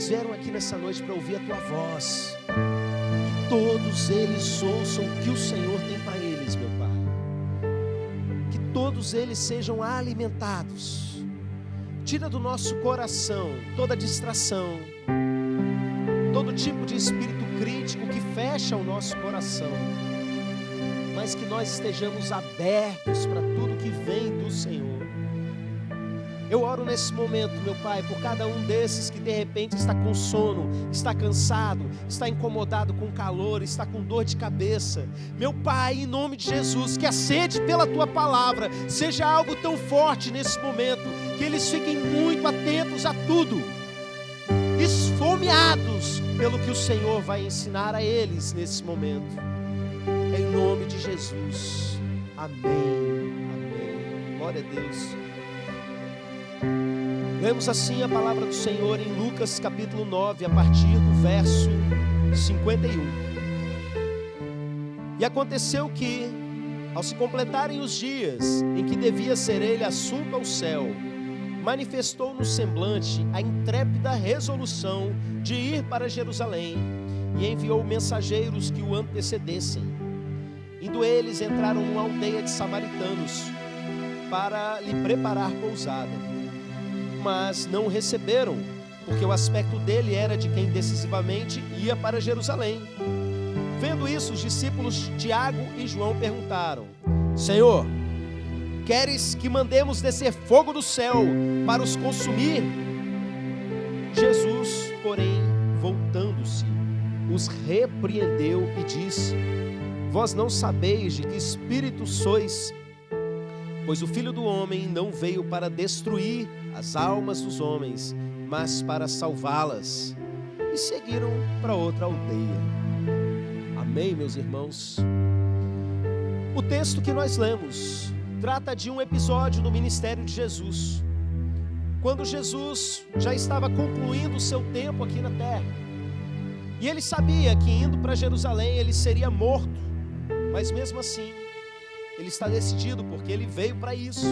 Eles vieram aqui nessa noite para ouvir a tua voz. Que todos eles ouçam o que o Senhor tem para eles, meu Pai. Que todos eles sejam alimentados. Tira do nosso coração toda distração, todo tipo de espírito crítico que fecha o nosso coração, mas que nós estejamos abertos para tudo que vem do Senhor. Eu oro nesse momento, meu Pai, por cada um desses que de repente está com sono, está cansado, está incomodado com calor, está com dor de cabeça. Meu Pai, em nome de Jesus, que a sede pela Tua palavra seja algo tão forte nesse momento, que eles fiquem muito atentos a tudo, esfomeados pelo que o Senhor vai ensinar a eles nesse momento. Em nome de Jesus. Amém. Amém. Glória a Deus. Lemos assim a palavra do Senhor em Lucas capítulo 9, a partir do verso 51. E aconteceu que, ao se completarem os dias em que devia ser ele assunto ao céu, manifestou no semblante a intrépida resolução de ir para Jerusalém, e enviou mensageiros que o antecedessem. Indo eles, entraram numa aldeia de samaritanos, para lhe preparar pousada. Mas não o receberam, porque o aspecto dele era de quem decisivamente ia para Jerusalém. Vendo isso, os discípulos Tiago e João perguntaram: Senhor, queres que mandemos descer fogo do céu para os consumir? Jesus, porém, voltando-se, os repreendeu e disse: Vós não sabeis de que espírito sois, pois o Filho do Homem não veio para destruir as almas dos homens, mas para salvá-las. E seguiram para outra aldeia. Amém, meus irmãos? O texto que nós lemos trata de um episódio no ministério de Jesus, quando Jesus já estava concluindo o seu tempo aqui na terra, e ele sabia que indo para Jerusalém ele seria morto, mas mesmo assim ele está decidido, porque ele veio para isso.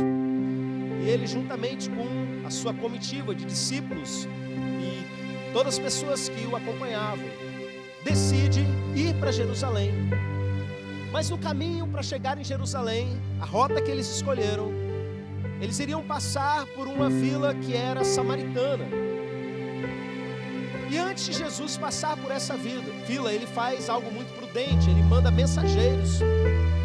E ele, juntamente com a sua comitiva de discípulos e todas as pessoas que o acompanhavam, decide ir para Jerusalém. Mas no caminho para chegar em Jerusalém, a rota que eles escolheram, eles iriam passar por uma vila que era samaritana. E antes de Jesus passar por essa vila, ele faz algo muito prudente. Ele manda mensageiros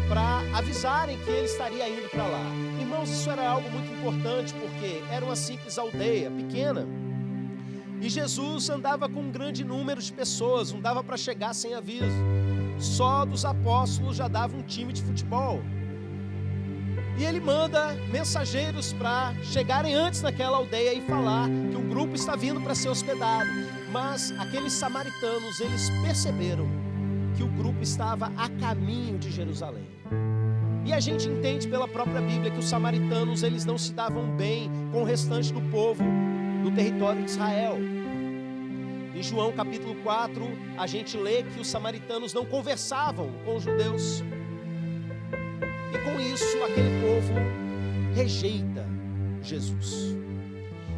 para avisarem que ele estaria indo para lá. Irmãos, isso era algo muito importante, porque era uma simples aldeia pequena, e Jesus andava com um grande número de pessoas, não dava para chegar sem aviso. Só dos apóstolos já dava um time de futebol. E ele manda mensageiros para chegarem antes naquela aldeia e falar que um grupo está vindo para ser hospedado. Mas aqueles samaritanos, eles perceberam que o grupo estava a caminho de Jerusalém. E a gente entende pela própria Bíblia que os samaritanos, eles não se davam bem com o restante do povo do território de Israel. Em João capítulo 4, a gente lê que os samaritanos não conversavam com os judeus. E com isso, aquele povo rejeita Jesus.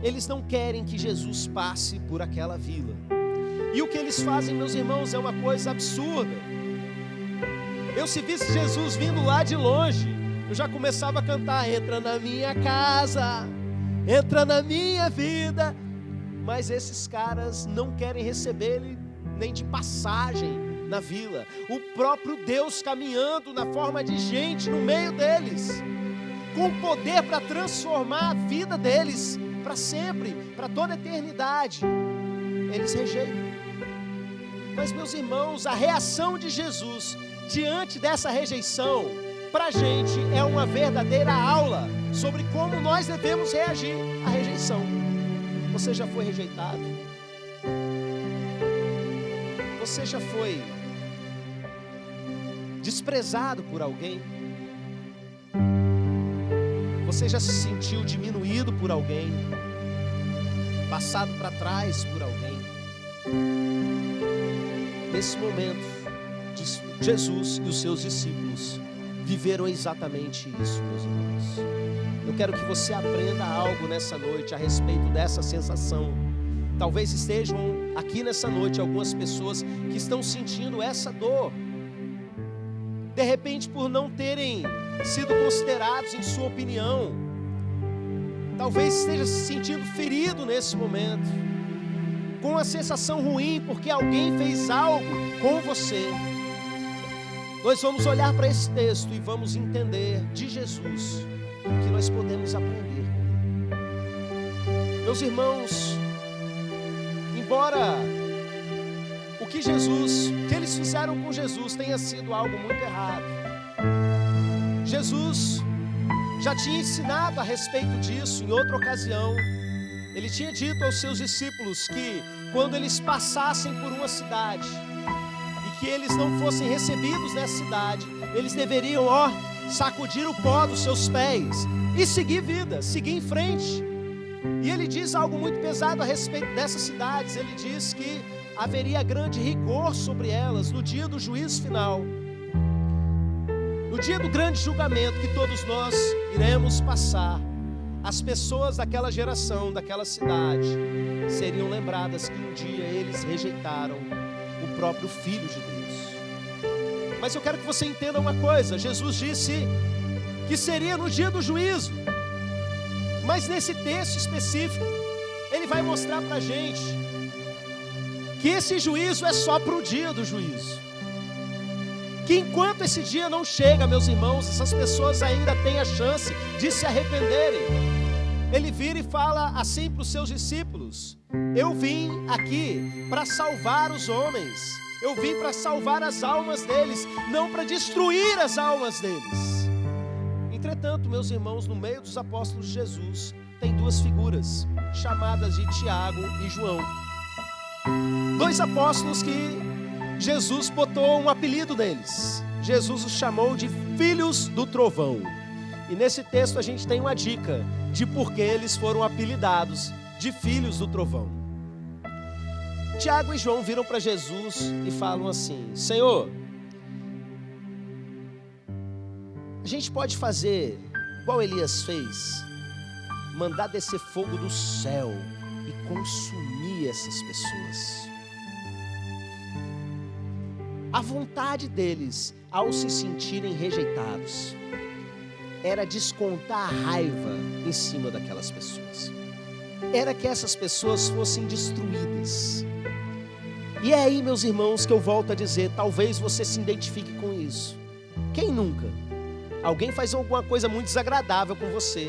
Eles não querem que Jesus passe por aquela vila. E o que eles fazem, meus irmãos, é uma coisa absurda. Eu, se visse Jesus vindo lá de longe, eu já começava a cantar: entra na minha casa, entra na minha vida. Mas esses caras não querem receber ele nem de passagem na vila. O próprio Deus caminhando na forma de gente no meio deles, com poder para transformar a vida deles para sempre, para toda a eternidade. Eles rejeitam. Mas, meus irmãos, a reação de Jesus diante dessa rejeição, para a gente é uma verdadeira aula sobre como nós devemos reagir à rejeição. Você já foi rejeitado? Você já foi desprezado por alguém? Você já se sentiu diminuído por alguém? Passado para trás por alguém? Nesse momento, Jesus e os seus discípulos viveram exatamente isso, meus irmãos. Eu quero que você aprenda algo nessa noite a respeito dessa sensação. Talvez estejam aqui nessa noite algumas pessoas que estão sentindo essa dor. De repente, por não terem sido considerados em sua opinião. Talvez esteja se sentindo ferido nesse momento, com uma sensação ruim porque alguém fez algo com você. Nós vamos olhar para esse texto e vamos entender de Jesus o que nós podemos aprender com ele. Meus irmãos, embora o que eles fizeram com Jesus tenha sido algo muito errado, Jesus já tinha ensinado a respeito disso em outra ocasião. Ele tinha dito aos seus discípulos que quando eles passassem por uma cidade e que eles não fossem recebidos nessa cidade, eles deveriam, sacudir o pó dos seus pés e seguir vida, seguir em frente. E ele diz algo muito pesado a respeito dessas cidades. Ele diz que haveria grande rigor sobre elas no dia do juízo final, no dia do grande julgamento que todos nós iremos passar. As pessoas daquela geração, daquela cidade, seriam lembradas que um dia eles rejeitaram o próprio Filho de Deus. Mas eu quero que você entenda uma coisa: Jesus disse que seria no dia do juízo, mas nesse texto específico, ele vai mostrar para a gente que esse juízo é só para o dia do juízo. Que enquanto esse dia não chega, meus irmãos, essas pessoas ainda têm a chance de se arrependerem. Ele vira e fala assim para os seus discípulos: eu vim aqui para salvar os homens, eu vim para salvar as almas deles, não para destruir as almas deles. Entretanto, meus irmãos, no meio dos apóstolos de Jesus, tem duas figuras, chamadas de Tiago e João. Dois apóstolos que Jesus botou um apelido neles. Jesus os chamou de filhos do trovão. E nesse texto a gente tem uma dica de por que eles foram apelidados de filhos do trovão. Tiago e João viram para Jesus e falam assim: Senhor, a gente pode fazer igual Elias fez, mandar descer fogo do céu e consumir essas pessoas. A vontade deles, ao se sentirem rejeitados, era descontar a raiva em cima daquelas pessoas. Era que essas pessoas fossem destruídas. E é aí, meus irmãos, que eu volto a dizer, talvez você se identifique com isso. Quem nunca? Alguém faz alguma coisa muito desagradável com você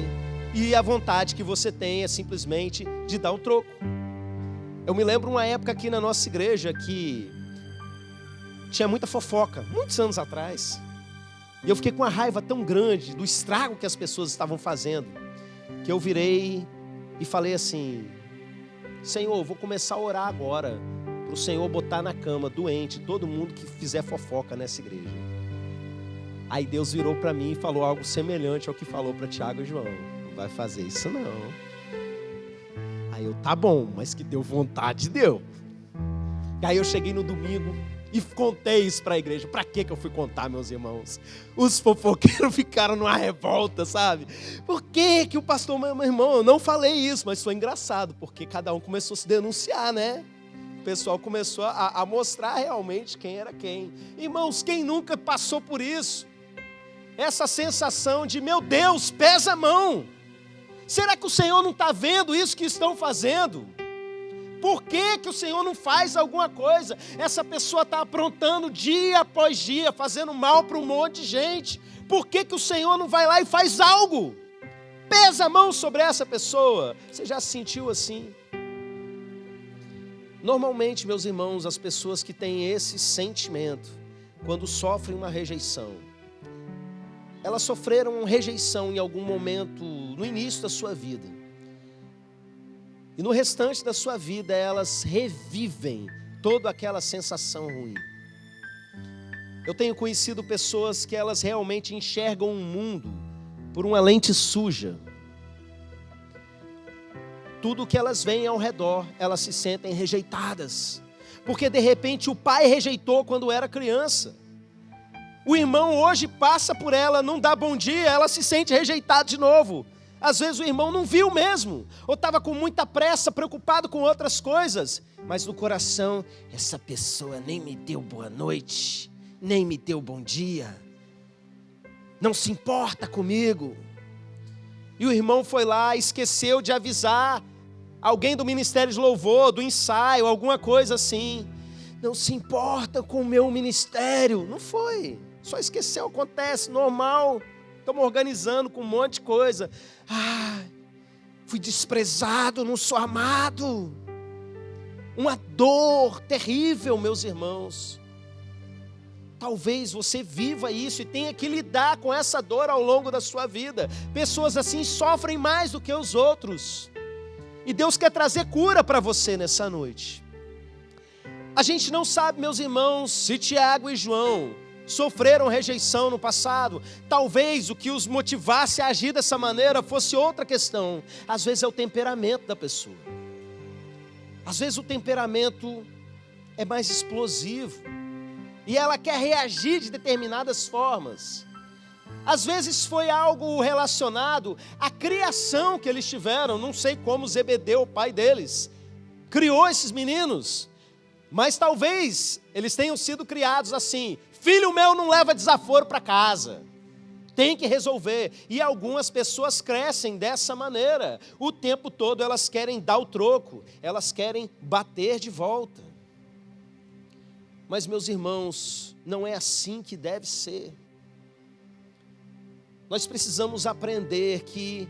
e a vontade que você tem é simplesmente de dar um troco. Eu me lembro uma época aqui na nossa igreja que tinha muita fofoca, muitos anos atrás. E eu fiquei com uma raiva tão grande do estrago que as pessoas estavam fazendo, que eu virei e falei assim: Senhor, vou começar a orar agora para o Senhor botar na cama doente todo mundo que fizer fofoca nessa igreja. Aí Deus virou para mim e falou algo semelhante ao que falou para Tiago e João: não vai fazer isso não. Aí eu, tá bom, mas que deu vontade, deu. Aí eu cheguei no domingo e contei isso para a igreja. Para que eu fui contar, meus irmãos? Os fofoqueiros ficaram numa revolta, sabe? Por que o pastor, meu irmão, eu não falei isso, mas foi engraçado, porque cada um começou a se denunciar, né? O pessoal começou a mostrar realmente quem era quem. Irmãos, quem nunca passou por isso? Essa sensação de, meu Deus, pesa a mão. Será que o Senhor não está vendo isso que estão fazendo? Por que o Senhor não faz alguma coisa? Essa pessoa está aprontando dia após dia, fazendo mal para um monte de gente. Por que o Senhor não vai lá e faz algo? Pesa a mão sobre essa pessoa. Você já se sentiu assim? Normalmente, meus irmãos, as pessoas que têm esse sentimento, quando sofrem uma rejeição, elas sofreram uma rejeição em algum momento no início da sua vida. E no restante da sua vida, elas revivem toda aquela sensação ruim. Eu tenho conhecido pessoas que elas realmente enxergam o mundo por uma lente suja. Tudo que elas veem ao redor, elas se sentem rejeitadas. Porque de repente o pai rejeitou quando era criança. O irmão hoje passa por ela, não dá bom dia, ela se sente rejeitada de novo. Às vezes o irmão não viu mesmo, ou estava com muita pressa, preocupado com outras coisas, mas no coração, essa pessoa nem me deu boa noite, nem me deu bom dia, não se importa comigo. E o irmão foi lá, esqueceu de avisar alguém do ministério de louvor, do ensaio, alguma coisa assim. Não se importa com o meu ministério. Não foi, só esqueceu, acontece, normal. Estamos organizando com um monte de coisa. Fui desprezado, não sou amado. Uma dor terrível, meus irmãos. Talvez você viva isso e tenha que lidar com essa dor ao longo da sua vida. Pessoas assim sofrem mais do que os outros. E Deus quer trazer cura para você nessa noite. A gente não sabe, meus irmãos, se Tiago e João sofreram rejeição no passado. Talvez o que os motivasse a agir dessa maneira fosse outra questão. Às vezes é o temperamento da pessoa. Às vezes o temperamento é mais explosivo e ela quer reagir de determinadas formas. Às vezes foi algo relacionado à criação que eles tiveram. Não sei como Zebedeu, o pai deles, criou esses meninos, mas talvez eles tenham sido criados assim: filho meu não leva desaforo para casa, tem que resolver. E algumas pessoas crescem dessa maneira, o tempo todo elas querem dar o troco, elas querem bater de volta. Mas, meus irmãos, não é assim que deve ser. Nós precisamos aprender que,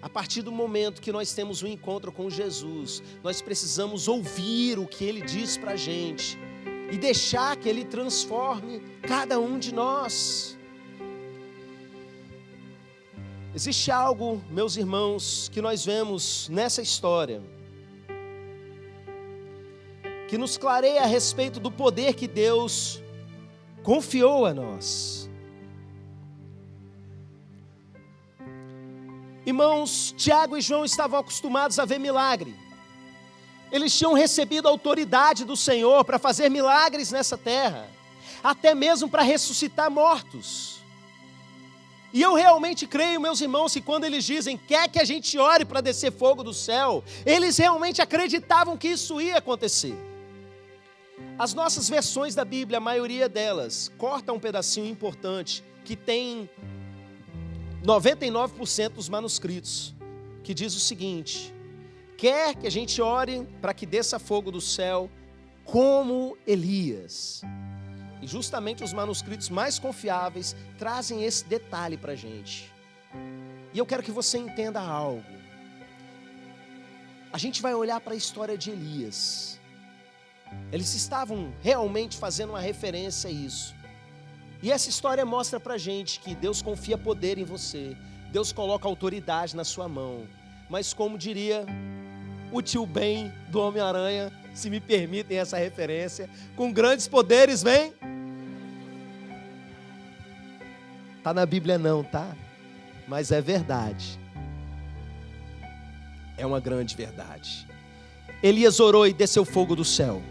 a partir do momento que nós temos um encontro com Jesus, nós precisamos ouvir o que Ele diz para a gente e deixar que Ele transforme cada um de nós. Existe algo, meus irmãos, que nós vemos nessa história, que nos clareia a respeito do poder que Deus confiou a nós. Irmãos, Tiago e João estavam acostumados a ver milagre. Eles tinham recebido a autoridade do Senhor para fazer milagres nessa terra, até mesmo para ressuscitar mortos. E eu realmente creio, meus irmãos, que quando eles dizem, quer que a gente ore para descer fogo do céu, eles realmente acreditavam que isso ia acontecer. As nossas versões da Bíblia, a maioria delas, corta um pedacinho importante, que tem 99% dos manuscritos, que diz o seguinte: quer que a gente ore para que desça fogo do céu, como Elias. E justamente os manuscritos mais confiáveis trazem esse detalhe para a gente. E eu quero que você entenda algo. A gente vai olhar para a história de Elias. Eles estavam realmente fazendo uma referência a isso. E essa história mostra para a gente que Deus confia poder em você. Deus coloca autoridade na sua mão. Mas como diria o tio Ben do Homem-Aranha, se me permitem essa referência, com grandes poderes vem. Tá na Bíblia não, tá? Mas é verdade. É uma grande verdade. Elias orou e desceu fogo do céu.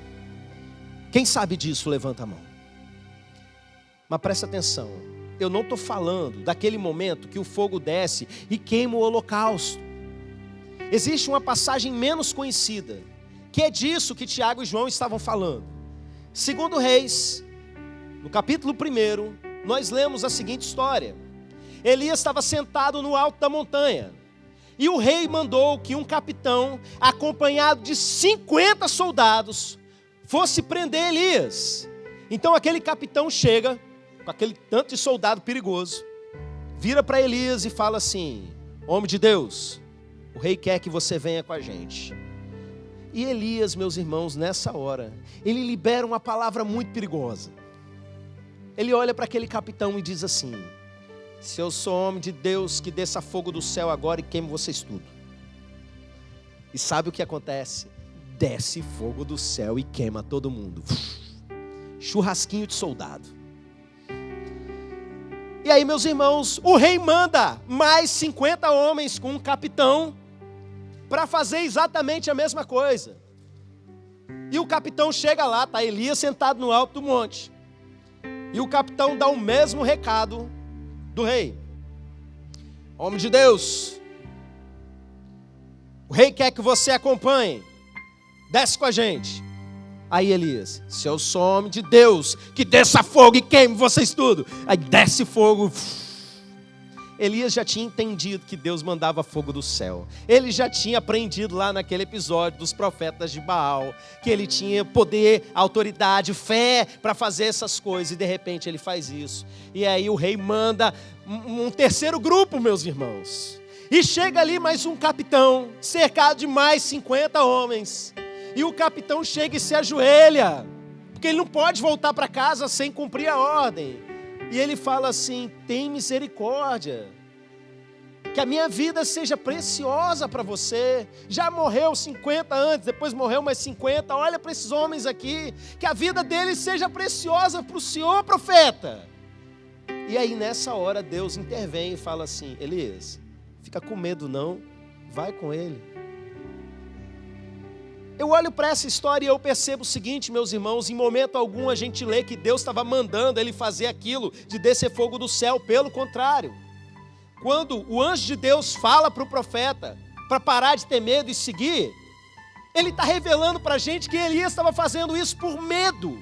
Quem sabe disso, levanta a mão. Mas presta atenção, eu não estou falando daquele momento que o fogo desce e queima o holocausto. Existe uma passagem menos conhecida, que é disso que Tiago e João estavam falando. Segundo Reis, no capítulo 1, nós lemos a seguinte história. Elias estava sentado no alto da montanha, e o rei mandou que um capitão, acompanhado de 50 soldados, fosse prender Elias. Então aquele capitão chega, com aquele tanto de soldado perigoso, vira para Elias e fala assim: homem de Deus, o rei quer que você venha com a gente. E Elias, meus irmãos, nessa hora, ele libera uma palavra muito perigosa. Ele olha para aquele capitão e diz assim: se eu sou homem de Deus, que desça fogo do céu agora e queime vocês tudo. E sabe o que acontece? Desce fogo do céu e queima todo mundo. Churrasquinho de soldado. E aí, meus irmãos, o rei manda mais 50 homens com um capitão para fazer exatamente a mesma coisa. E o capitão chega lá, está Elias sentado no alto do monte. E o capitão dá o mesmo recado do rei: homem de Deus, O rei quer que você acompanhe. Desce com a gente. Aí Elias, se eu sou homem de Deus, que desça fogo e queime vocês tudo. Aí desce fogo. Elias já tinha entendido que Deus mandava fogo do céu. Ele já tinha aprendido lá naquele episódio dos profetas de Baal, que ele tinha poder, autoridade, fé para fazer essas coisas. E de repente ele faz isso. E aí o rei manda um terceiro grupo, meus irmãos. E chega ali mais um capitão, cercado de mais 50 homens. E o capitão chega e se ajoelha, porque ele não pode voltar para casa sem cumprir a ordem. E ele fala assim: tem misericórdia, que a minha vida seja preciosa para você. Já morreu 50 antes, depois morreu mais 50. Olha para esses homens aqui, que a vida deles seja preciosa para o senhor, profeta. E aí nessa hora Deus intervém e fala assim: Elias, fica com medo não, vai com ele. Eu olho para essa história e eu percebo o seguinte, meus irmãos: em momento algum a gente lê que Deus estava mandando ele fazer aquilo de descer fogo do céu. Pelo contrário, quando o anjo de Deus fala para o profeta para parar de ter medo e seguir, ele está revelando para a gente que Elias estava fazendo isso por medo.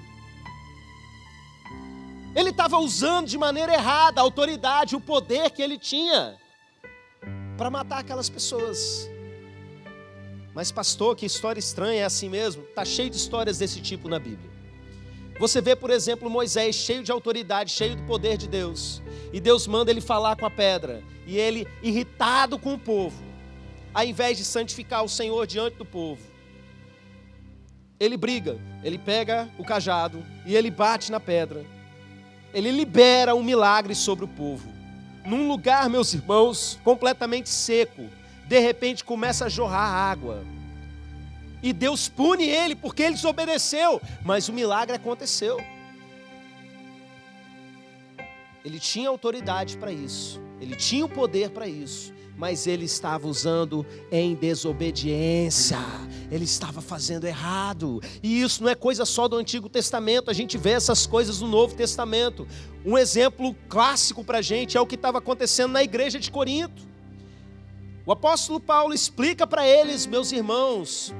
Ele estava usando de maneira errada a autoridade, o poder que ele tinha para matar aquelas pessoas. Mas pastor, que história estranha, é assim mesmo? Está cheio de histórias desse tipo na Bíblia. Você vê, por exemplo, Moisés cheio de autoridade, cheio do poder de Deus. E Deus manda ele falar com a pedra. E ele, irritado com o povo, ao invés de santificar o Senhor diante do povo, ele briga, ele pega o cajado e ele bate na pedra. Ele libera um milagre sobre o povo. Num lugar, meus irmãos, completamente seco, de repente começa a jorrar água. E Deus pune ele porque ele desobedeceu. Mas o milagre aconteceu. Ele tinha autoridade para isso. Ele tinha o poder para isso. Mas ele estava usando em desobediência. Ele estava fazendo errado. E isso não é coisa só do Antigo Testamento. A gente vê essas coisas no Novo Testamento. Um exemplo clássico para a gente é o que estava acontecendo na igreja de Corinto. O apóstolo Paulo explica para eles, meus irmãos,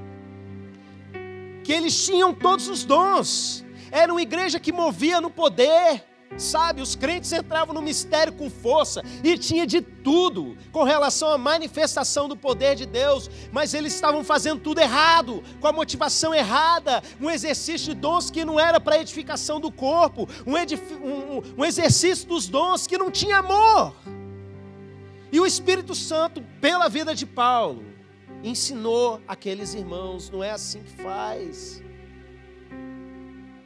que eles tinham todos os dons. Era uma igreja que movia no poder, sabe? Os crentes entravam no mistério com força e tinha de tudo com relação à manifestação do poder de Deus. Mas eles estavam fazendo tudo errado, com a motivação errada, um exercício de dons que não era para edificação do corpo, um exercício dos dons que não tinha amor. E o Espírito Santo, pela vida de Paulo, ensinou aqueles irmãos: não é assim que faz.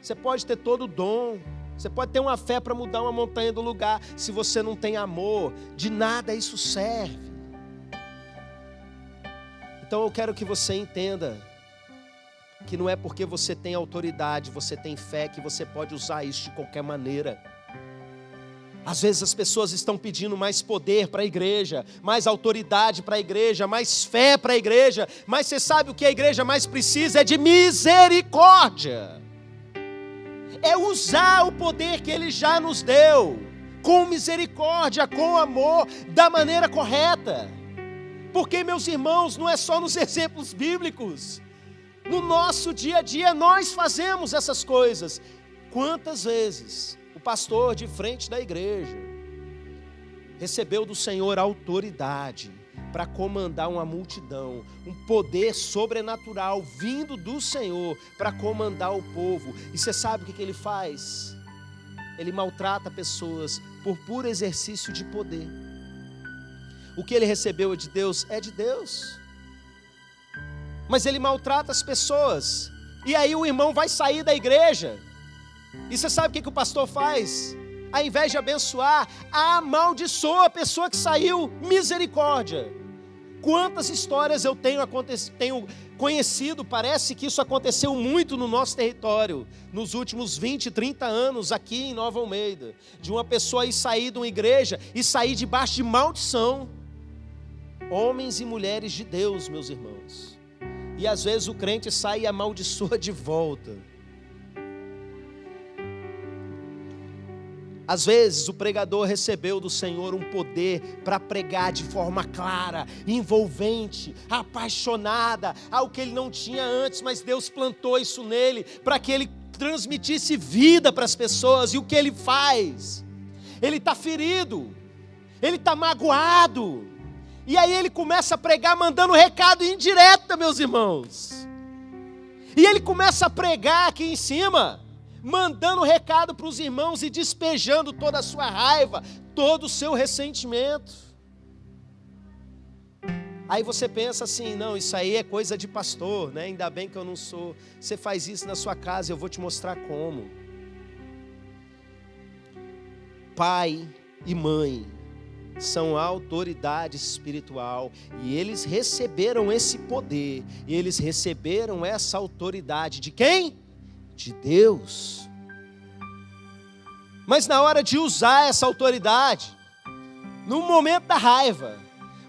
Você pode ter todo o dom, você pode ter uma fé para mudar uma montanha do lugar. Se você não tem amor, de nada isso serve. Então eu quero que você entenda que não é porque você tem autoridade, você tem fé, que você pode usar isso de qualquer maneira. Às vezes as pessoas estão pedindo mais poder para a igreja, mais autoridade para a igreja, mais fé para a igreja, mas você sabe o que a igreja mais precisa? É de misericórdia. É usar o poder que Ele já nos deu, com misericórdia, com amor, da maneira correta. Porque, meus irmãos, não é só nos exemplos bíblicos. No nosso dia a dia nós fazemos essas coisas. Quantas vezes o pastor de frente da igreja recebeu do Senhor autoridade para comandar uma multidão, um poder sobrenatural vindo do Senhor para comandar o povo, e você sabe o que ele faz? Ele maltrata pessoas por puro exercício de poder. O que ele recebeu é de Deus, mas ele maltrata as pessoas, e aí o irmão vai sair da igreja. E você sabe o que o pastor faz? Ao invés de abençoar, amaldiçoa a pessoa que saiu. Misericórdia. Quantas histórias eu tenho conhecido, parece que isso aconteceu muito no nosso território, nos últimos 20, 30 anos, aqui em Nova Almeida, de uma pessoa aí sair de uma igreja e sair debaixo de maldição. Homens e mulheres de Deus, meus irmãos. E às vezes o crente sai e amaldiçoa de volta. Às vezes o pregador recebeu do Senhor um poder para pregar de forma clara, envolvente, apaixonada, algo que ele não tinha antes, mas Deus plantou isso nele para que ele transmitisse vida para as pessoas. E o que ele faz? Ele está ferido, ele está magoado, e aí ele começa a pregar mandando recado indireta, meus irmãos. E ele começa a pregar aqui em cima, mandando recado para os irmãos e despejando toda a sua raiva, todo o seu ressentimento. Aí você pensa assim, não, isso aí é coisa de pastor, né? Ainda bem que eu não sou. Você faz isso na sua casa, eu vou te mostrar como. Pai e mãe são a autoridade espiritual, e eles receberam esse poder, e eles receberam essa autoridade de quem? De Deus. Mas na hora de usar essa autoridade, no momento da raiva,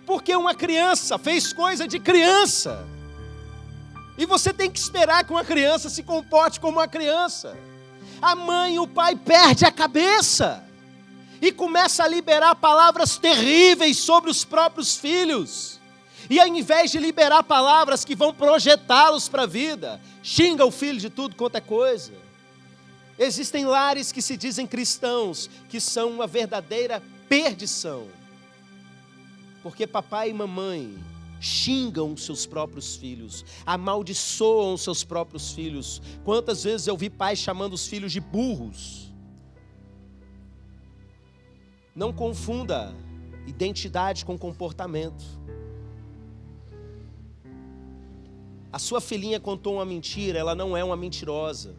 porque uma criança fez coisa de criança, e você tem que esperar que uma criança se comporte como uma criança. A mãe e o pai perdem a cabeça e começa a liberar palavras terríveis sobre os próprios filhos. E ao invés de liberar palavras que vão projetá-los para a vida, xinga o filho de tudo quanto é coisa. Existem lares que se dizem cristãos, que são uma verdadeira perdição. Porque papai e mamãe xingam seus próprios filhos, amaldiçoam seus próprios filhos. Quantas vezes eu vi pais chamando os filhos de burros? Não confunda identidade com comportamento. A sua filhinha contou uma mentira, ela não é uma mentirosa.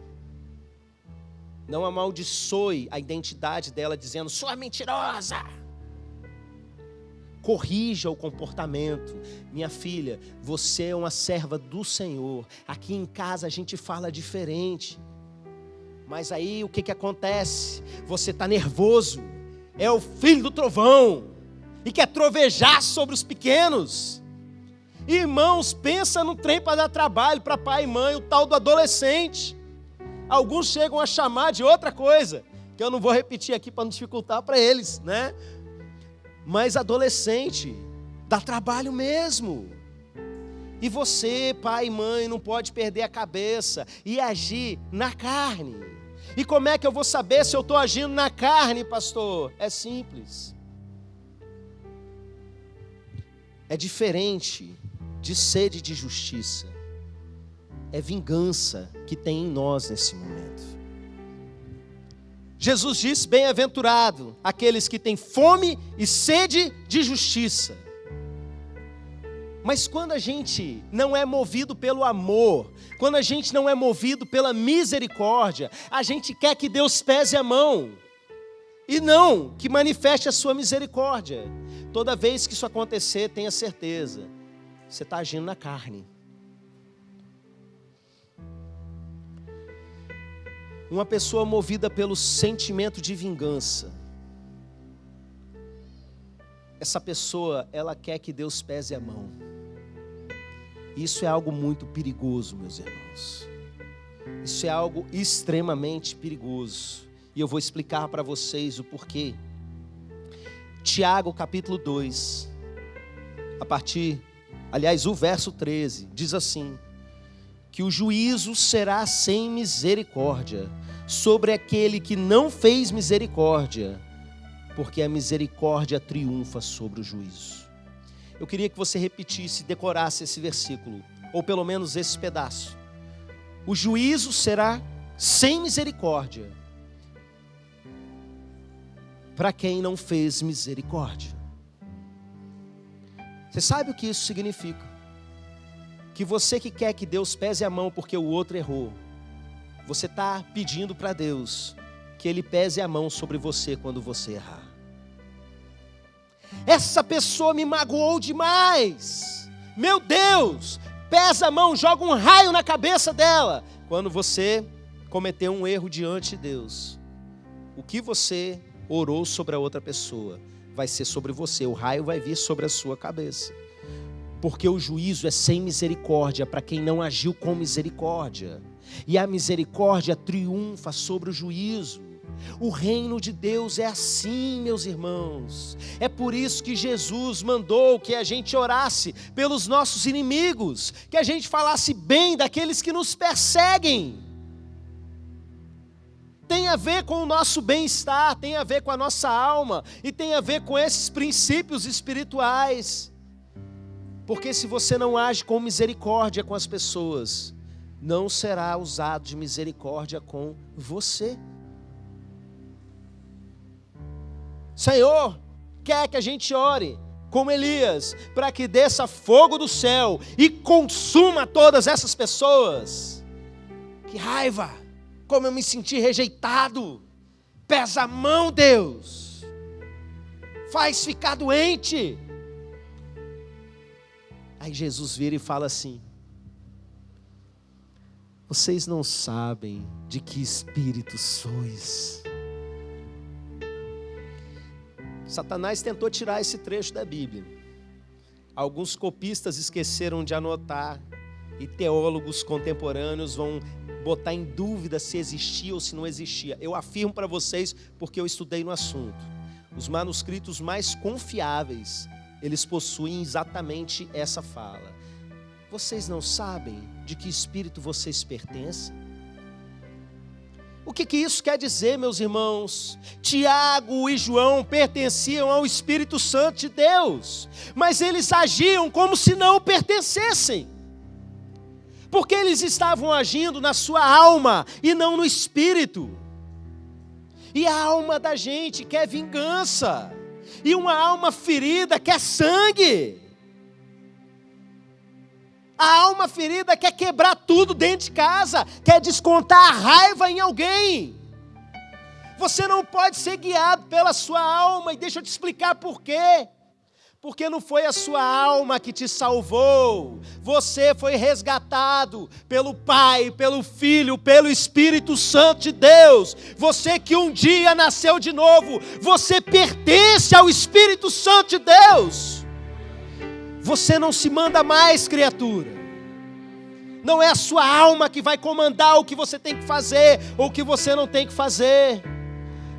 Não amaldiçoe a identidade dela dizendo, sua mentirosa. Corrija o comportamento. Minha filha, você é uma serva do Senhor. Aqui em casa a gente fala diferente. Mas aí o que acontece? Você está nervoso. É o filho do trovão. E quer trovejar sobre os pequenos. Irmãos, pensa no trem para dar trabalho para pai e mãe, o tal do adolescente. Alguns chegam a chamar de outra coisa, que eu não vou repetir aqui para não dificultar para eles, né? Mas adolescente dá trabalho mesmo. E você, pai e mãe, não pode perder a cabeça e agir na carne. E como é que eu vou saber se eu estou agindo na carne, pastor? É simples. É diferente de sede de justiça. É vingança que tem em nós nesse momento. Jesus disse, bem-aventurado aqueles que têm fome e sede de justiça. Mas quando a gente não é movido pelo amor, quando a gente não é movido pela misericórdia, a gente quer que Deus pese a mão, e não que manifeste a sua misericórdia. Toda vez que isso acontecer, tenha certeza, você está agindo na carne. Uma pessoa movida pelo sentimento de vingança, essa pessoa, ela quer que Deus pese a mão. Isso é algo muito perigoso, meus irmãos. Isso é algo extremamente perigoso. E eu vou explicar para vocês o porquê. Tiago capítulo 2, o verso 13, diz assim: que o juízo será sem misericórdia sobre aquele que não fez misericórdia, porque a misericórdia triunfa sobre o juízo. Eu queria que você repetisse, decorasse esse versículo, ou pelo menos esse pedaço. O juízo será sem misericórdia para quem não fez misericórdia. Você sabe o que isso significa? Que você que quer que Deus pese a mão porque o outro errou, você está pedindo para Deus que Ele pese a mão sobre você quando você errar. Essa pessoa me magoou demais, meu Deus, pesa a mão, joga um raio na cabeça dela. Quando você cometeu um erro diante de Deus, o que você orou sobre a outra pessoa vai ser sobre você, o raio vai vir sobre a sua cabeça. Porque o juízo é sem misericórdia para quem não agiu com misericórdia. E a misericórdia triunfa sobre o juízo. O reino de Deus é assim, meus irmãos. É por isso que Jesus mandou que a gente orasse pelos nossos inimigos, que a gente falasse bem daqueles que nos perseguem. Tem a ver com o nosso bem-estar, tem a ver com a nossa alma e tem a ver com esses princípios espirituais. Porque se você não age com misericórdia com as pessoas, não será usado de misericórdia com você. Senhor, quer que a gente ore como Elias, para que desça fogo do céu e consuma todas essas pessoas. Que raiva, como eu me senti rejeitado. Pesa a mão, Deus, faz ficar doente. Aí Jesus vira e fala assim: vocês não sabem de que espírito sois. Satanás tentou tirar esse trecho da Bíblia. Alguns copistas esqueceram de anotar e teólogos contemporâneos vão botar em dúvida se existia ou se não existia. Eu afirmo para vocês, porque eu estudei no assunto. Os manuscritos mais confiáveis, eles possuem exatamente essa fala. Vocês não sabem de que espírito vocês pertencem? O que isso quer dizer, meus irmãos? Tiago e João pertenciam ao Espírito Santo de Deus, mas eles agiam como se não pertencessem, porque eles estavam agindo na sua alma e não no espírito. E a alma da gente quer vingança, e uma alma ferida quer sangue. A alma ferida quer quebrar tudo dentro de casa, quer descontar a raiva em alguém. Você não pode ser guiado pela sua alma, e deixa eu te explicar por quê. Porque não foi a sua alma que te salvou, você foi resgatado pelo Pai, pelo Filho, pelo Espírito Santo de Deus. Você que um dia nasceu de novo, você pertence ao Espírito Santo de Deus. Você não se manda mais, criatura. Não é a sua alma que vai comandar o que você tem que fazer ou o que você não tem que fazer.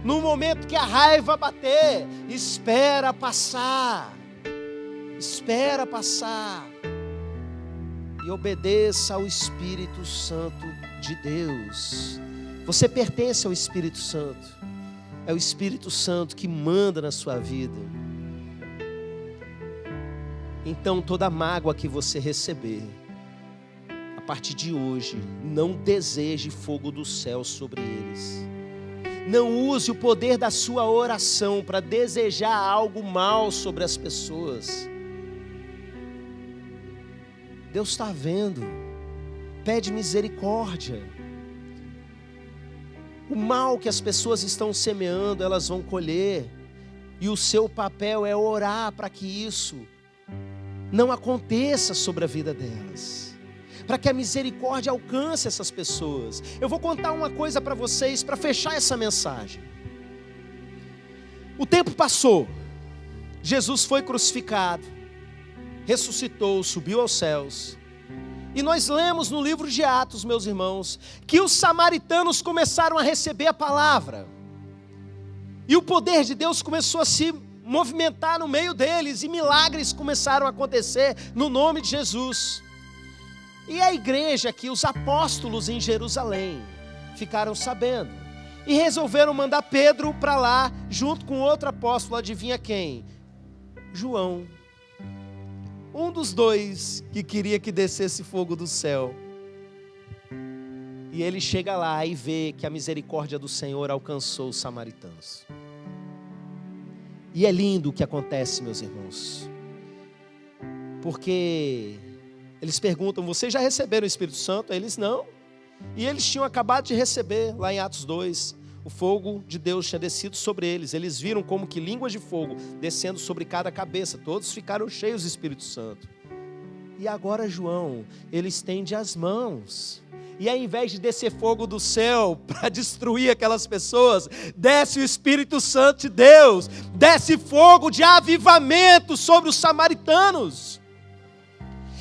No momento que a raiva bater, espera passar. Espera passar. E obedeça ao Espírito Santo de Deus. Você pertence ao Espírito Santo. É o Espírito Santo que manda na sua vida. Então toda mágoa que você receber, a partir de hoje, não deseje fogo do céu sobre eles. Não use o poder da sua oração para desejar algo mal sobre as pessoas. Deus está vendo. Pede misericórdia. O mal que as pessoas estão semeando, elas vão colher. E o seu papel é orar para que isso não aconteça sobre a vida delas, para que a misericórdia alcance essas pessoas. Eu vou contar uma coisa para vocês, para fechar essa mensagem. O tempo passou, Jesus foi crucificado, ressuscitou, subiu aos céus, e nós lemos no livro de Atos, meus irmãos, que os samaritanos começaram a receber a palavra, e o poder de Deus começou a se movimentar no meio deles, e milagres começaram a acontecer no nome de Jesus. E a igreja aqui, os apóstolos em Jerusalém, ficaram sabendo, e resolveram mandar Pedro para lá, junto com outro apóstolo, adivinha quem? João, um dos dois que queria que descesse fogo do céu. E ele chega lá e vê que a misericórdia do Senhor alcançou os samaritanos. E é lindo o que acontece, meus irmãos, porque eles perguntam: vocês já receberam o Espírito Santo? Eles não. E eles tinham acabado de receber, lá em Atos 2, o fogo de Deus tinha descido sobre eles. Eles viram como que línguas de fogo descendo sobre cada cabeça. Todos ficaram cheios do Espírito Santo. E agora João, ele estende as mãos, e ao invés de descer fogo do céu para destruir aquelas pessoas, desce o Espírito Santo de Deus, desce fogo de avivamento sobre os samaritanos.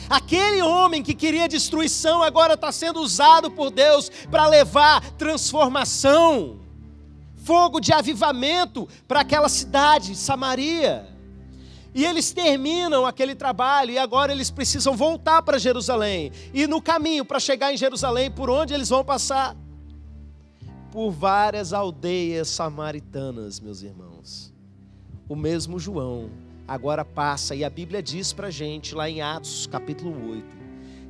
Aquele homem que queria destruição agora está sendo usado por Deus para levar transformação, fogo de avivamento para aquela cidade, Samaria. E eles terminam aquele trabalho e agora eles precisam voltar para Jerusalém. E no caminho para chegar em Jerusalém, por onde eles vão passar? Por várias aldeias samaritanas, meus irmãos. O mesmo João agora passa, e a Bíblia diz para a gente, lá em Atos capítulo 8,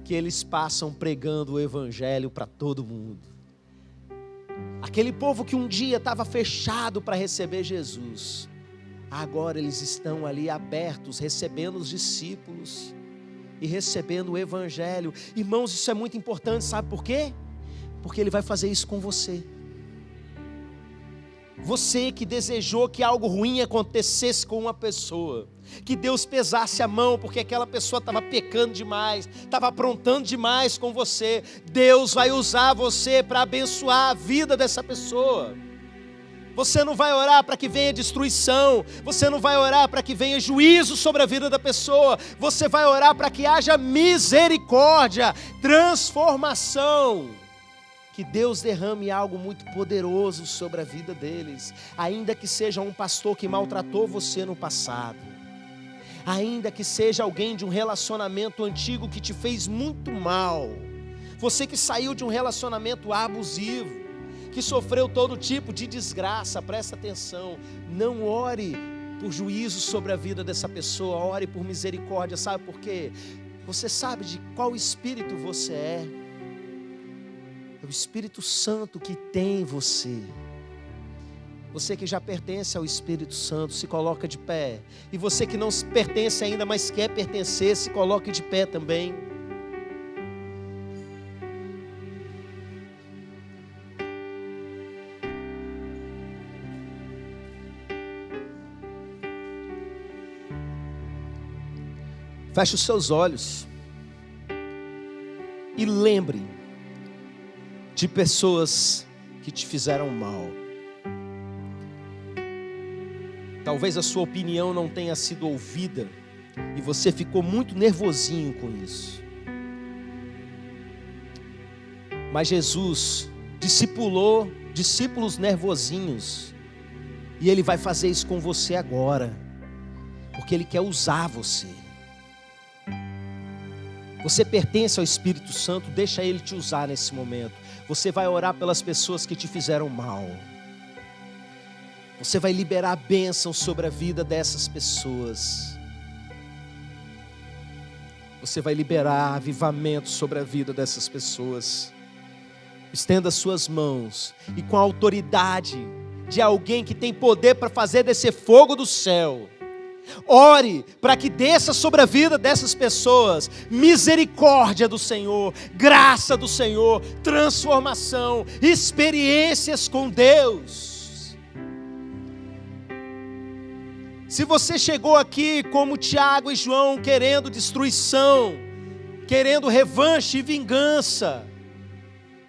que eles passam pregando o evangelho para todo mundo. Aquele povo que um dia estava fechado para receber Jesus, agora eles estão ali abertos, recebendo os discípulos e recebendo o evangelho. Irmãos, isso é muito importante, sabe por quê? Porque Ele vai fazer isso com você. Você que desejou que algo ruim acontecesse com uma pessoa, que Deus pesasse a mão porque aquela pessoa estava pecando demais, estava aprontando demais com você, Deus vai usar você para abençoar a vida dessa pessoa. Você não vai orar para que venha destruição, você não vai orar para que venha juízo sobre a vida da pessoa, você vai orar para que haja misericórdia, transformação. Que Deus derrame algo muito poderoso sobre a vida deles, ainda que seja um pastor que maltratou você no passado, ainda que seja alguém de um relacionamento antigo que te fez muito mal, você que saiu de um relacionamento abusivo, que sofreu todo tipo de desgraça, presta atenção, não ore por juízo sobre a vida dessa pessoa, ore por misericórdia. Sabe por quê? Você sabe de qual espírito você é. É o Espírito Santo que tem você. Você que já pertence ao Espírito Santo, se coloca de pé. E você que não pertence ainda, mas quer pertencer, se coloque de pé também. Feche os seus olhos e lembre de pessoas que te fizeram mal. Talvez a sua opinião não tenha sido ouvida e você ficou muito nervosinho com isso. Mas Jesus discipulou discípulos nervosinhos e Ele vai fazer isso com você agora, porque Ele quer usar você. Você pertence ao Espírito Santo, deixa Ele te usar nesse momento. Você vai orar pelas pessoas que te fizeram mal. Você vai liberar a bênção sobre a vida dessas pessoas. Você vai liberar avivamento sobre a vida dessas pessoas. Estenda suas mãos e com a autoridade de alguém que tem poder para fazer descer fogo do céu, ore para que desça sobre a vida dessas pessoas misericórdia do Senhor, graça do Senhor, transformação, experiências com Deus. Se você chegou aqui como Tiago e João, querendo destruição, querendo revanche e vingança,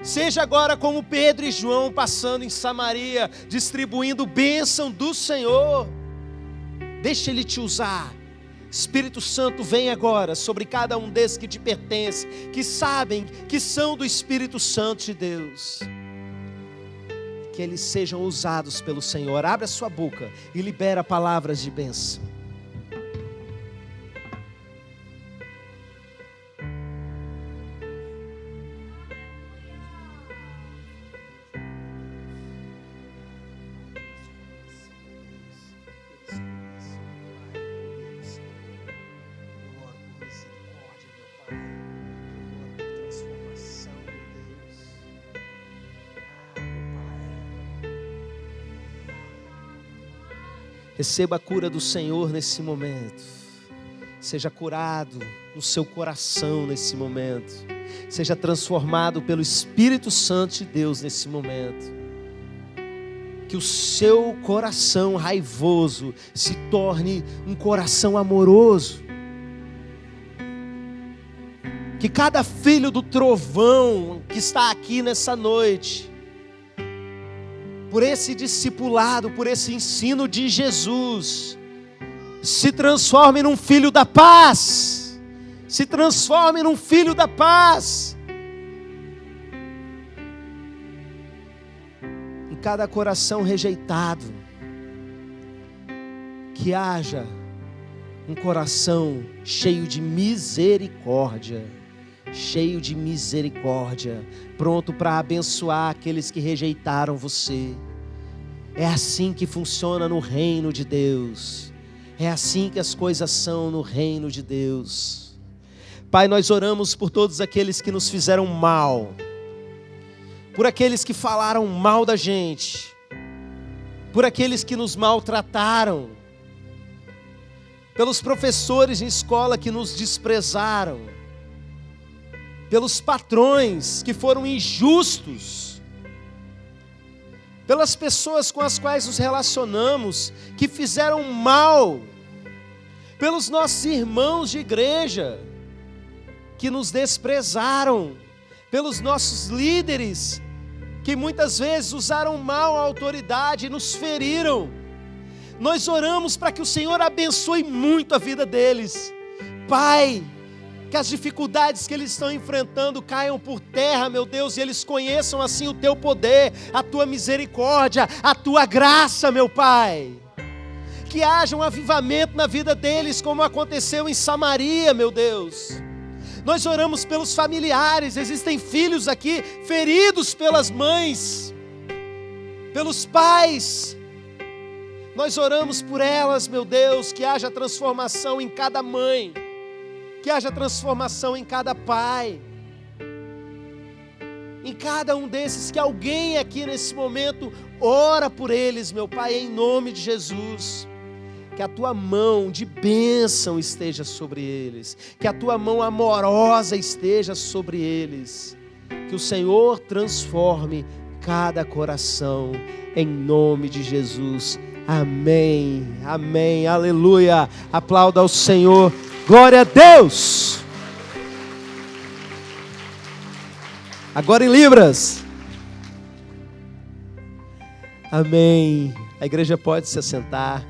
seja agora como Pedro e João passando em Samaria, distribuindo bênção do Senhor. Deixa Ele te usar. Espírito Santo, vem agora sobre cada um desses que te pertence, que sabem que são do Espírito Santo de Deus. Que eles sejam usados pelo Senhor. Abre a sua boca e libera palavras de bênção. Receba a cura do Senhor nesse momento. Seja curado no seu coração nesse momento. Seja transformado pelo Espírito Santo de Deus nesse momento. Que o seu coração raivoso se torne um coração amoroso. Que cada filho do trovão que está aqui nessa noite, por esse discipulado, por esse ensino de Jesus, se transforme num filho da paz. Se transforme num filho da paz. cada coração rejeitado, que haja um coração cheio de misericórdia, pronto para abençoar aqueles que rejeitaram você. É assim que funciona no reino de Deus. É assim que as coisas são no reino de Deus. Pai, nós oramos por todos aqueles que nos fizeram mal, por aqueles que falaram mal da gente, por aqueles que nos maltrataram, pelos professores em escola que nos desprezaram, pelos patrões que foram injustos, pelas pessoas com as quais nos relacionamos, que fizeram mal, pelos nossos irmãos de igreja, que nos desprezaram, pelos nossos líderes, que muitas vezes usaram mal a autoridade e nos feriram. Nós oramos para que o Senhor abençoe muito a vida deles. Pai, que as dificuldades que eles estão enfrentando caiam por terra, meu Deus, e eles conheçam assim o Teu poder, a Tua misericórdia, a Tua graça, meu Pai. Que haja um avivamento na vida deles, como aconteceu em Samaria, meu Deus. Nós oramos pelos familiares, existem filhos aqui feridos pelas mães, pelos pais. Nós oramos por elas, meu Deus, que haja transformação em cada mãe, que haja transformação em cada pai, em cada um desses, que alguém aqui nesse momento ora por eles, meu Pai, em nome de Jesus. Que a Tua mão de bênção esteja sobre eles, que a Tua mão amorosa esteja sobre eles, que o Senhor transforme cada coração, em nome de Jesus. Amém, amém, aleluia. Aplauda ao Senhor, glória a Deus. Agora em Libras. Amém. A igreja pode se assentar.